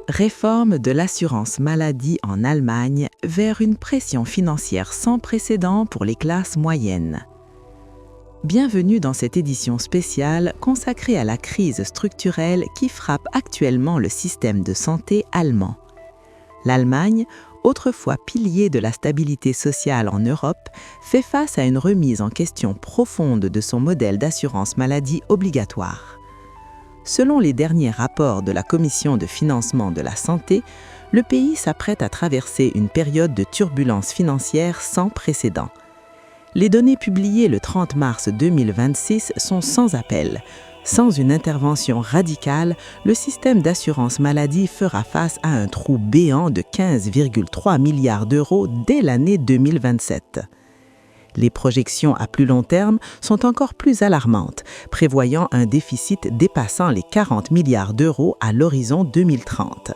Réforme de l'assurance maladie en Allemagne vers une pression financière sans précédent pour les classes moyennes. Bienvenue dans cette édition spéciale consacrée à la crise structurelle qui frappe actuellement le système de santé allemand. L'Allemagne, autrefois pilier de la stabilité sociale en Europe, fait face à une remise en question profonde de son modèle d'assurance maladie obligatoire. Selon les derniers rapports de la Commission de financement de la santé, le pays s'apprête à traverser une période de turbulence financière sans précédent. Les données publiées le 30 mars 2026 sont sans appel. Sans une intervention radicale, le système d'assurance maladie fera face à un trou béant de 15,3 milliards d'euros dès l'année 2027. Les projections à plus long terme sont encore plus alarmantes, prévoyant un déficit dépassant les 40 milliards d'euros à l'horizon 2030.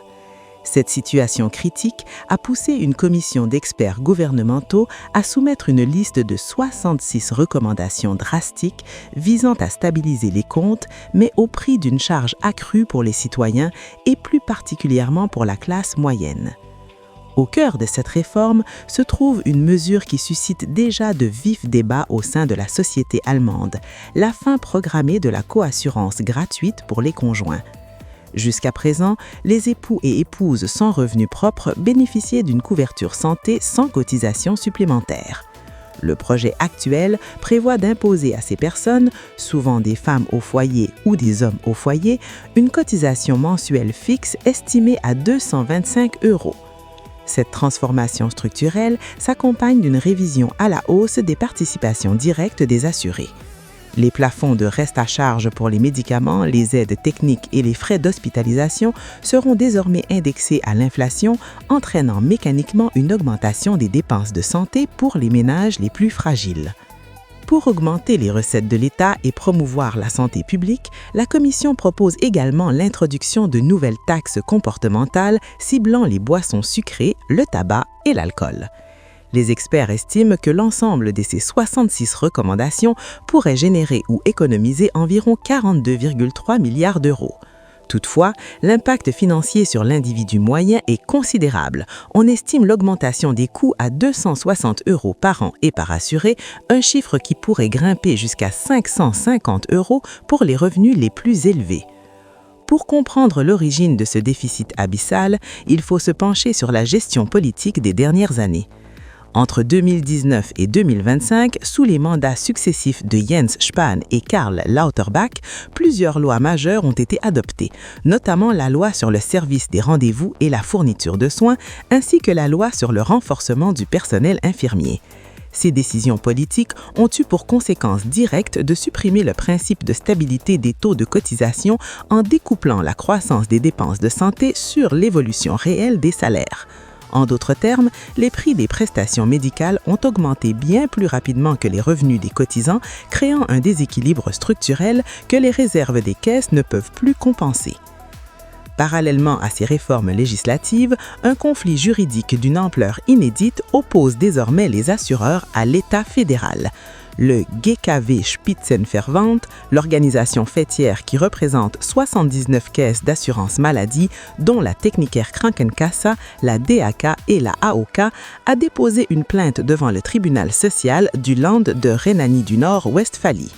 Cette situation critique a poussé une commission d'experts gouvernementaux à soumettre une liste de 66 recommandations drastiques visant à stabiliser les comptes, mais au prix d'une charge accrue pour les citoyens et plus particulièrement pour la classe moyenne. Au cœur de cette réforme se trouve une mesure qui suscite déjà de vifs débats au sein de la société allemande, la fin programmée de la coassurance gratuite pour les conjoints. Jusqu'à présent, les époux et épouses sans revenus propres bénéficiaient d'une couverture santé sans cotisation supplémentaire. Le projet actuel prévoit d'imposer à ces personnes, souvent des femmes au foyer ou des hommes au foyer, une cotisation mensuelle fixe estimée à 225 €. Cette transformation structurelle s'accompagne d'une révision à la hausse des participations directes des assurés. Les plafonds de reste à charge pour les médicaments, les aides techniques et les frais d'hospitalisation seront désormais indexés à l'inflation, entraînant mécaniquement une augmentation des dépenses de santé pour les ménages les plus fragiles. Pour augmenter les recettes de l'État et promouvoir la santé publique, la Commission propose également l'introduction de nouvelles taxes comportementales ciblant les boissons sucrées, le tabac et l'alcool. Les experts estiment que l'ensemble de ces 66 recommandations pourrait générer ou économiser environ 42,3 milliards d'euros. Toutefois, l'impact financier sur l'individu moyen est considérable. On estime l'augmentation des coûts à 260 € par an et par assuré, un chiffre qui pourrait grimper jusqu'à 550 € pour les revenus les plus élevés. Pour comprendre l'origine de ce déficit abyssal, il faut se pencher sur la gestion politique des dernières années. Entre 2019 et 2025, sous les mandats successifs de Jens Spahn et Karl Lauterbach, plusieurs lois majeures ont été adoptées, notamment la loi sur le service des rendez-vous et la fourniture de soins, ainsi que la loi sur le renforcement du personnel infirmier. Ces décisions politiques ont eu pour conséquence directe de supprimer le principe de stabilité des taux de cotisation en découplant la croissance des dépenses de santé sur l'évolution réelle des salaires. En d'autres termes, les prix des prestations médicales ont augmenté bien plus rapidement que les revenus des cotisants, créant un déséquilibre structurel que les réserves des caisses ne peuvent plus compenser. Parallèlement à ces réformes législatives, un conflit juridique d'une ampleur inédite oppose désormais les assureurs à l'État fédéral. Le GKV Spitzenverband, l'organisation faîtière qui représente 79 caisses d'assurance maladie, dont la Techniker Krankenkasse, la DAK et la AOK, a déposé une plainte devant le tribunal social du Land de Rhénanie-du-Nord-Westphalie.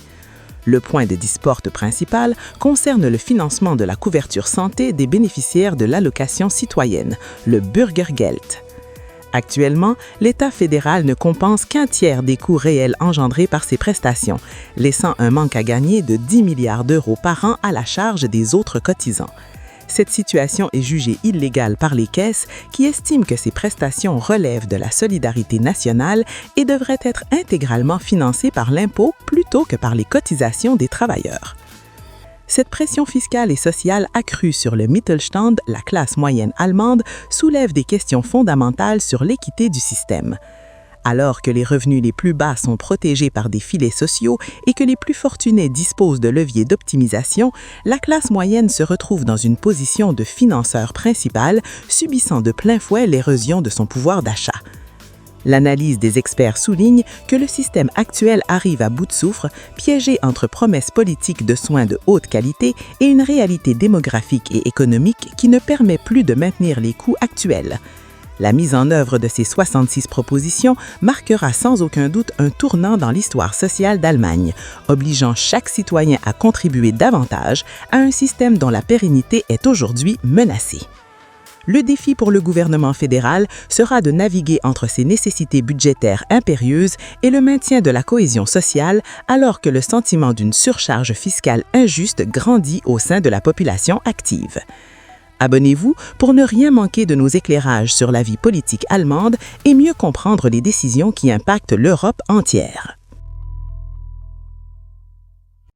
Le point de dispute principal concerne le financement de la couverture santé des bénéficiaires de l'allocation citoyenne, le Bürgergeld. Actuellement, l'État fédéral ne compense qu'un tiers des coûts réels engendrés par ces prestations, laissant un manque à gagner de 10 milliards d'euros par an à la charge des autres cotisants. Cette situation est jugée illégale par les caisses qui estiment que ces prestations relèvent de la solidarité nationale et devraient être intégralement financées par l'impôt plutôt que par les cotisations des travailleurs. Cette pression fiscale et sociale accrue sur le Mittelstand, la classe moyenne allemande, soulève des questions fondamentales sur l'équité du système. Alors que les revenus les plus bas sont protégés par des filets sociaux et que les plus fortunés disposent de leviers d'optimisation, la classe moyenne se retrouve dans une position de financeur principal, subissant de plein fouet l'érosion de son pouvoir d'achat. L'analyse des experts souligne que le système actuel arrive à bout de souffle, piégé entre promesses politiques de soins de haute qualité et une réalité démographique et économique qui ne permet plus de maintenir les coûts actuels. La mise en œuvre de ces 66 propositions marquera sans aucun doute un tournant dans l'histoire sociale d'Allemagne, obligeant chaque citoyen à contribuer davantage à un système dont la pérennité est aujourd'hui menacée. Le défi pour le gouvernement fédéral sera de naviguer entre ces nécessités budgétaires impérieuses et le maintien de la cohésion sociale alors que le sentiment d'une surcharge fiscale injuste grandit au sein de la population active. Abonnez-vous pour ne rien manquer de nos éclairages sur la vie politique allemande et mieux comprendre les décisions qui impactent l'Europe entière.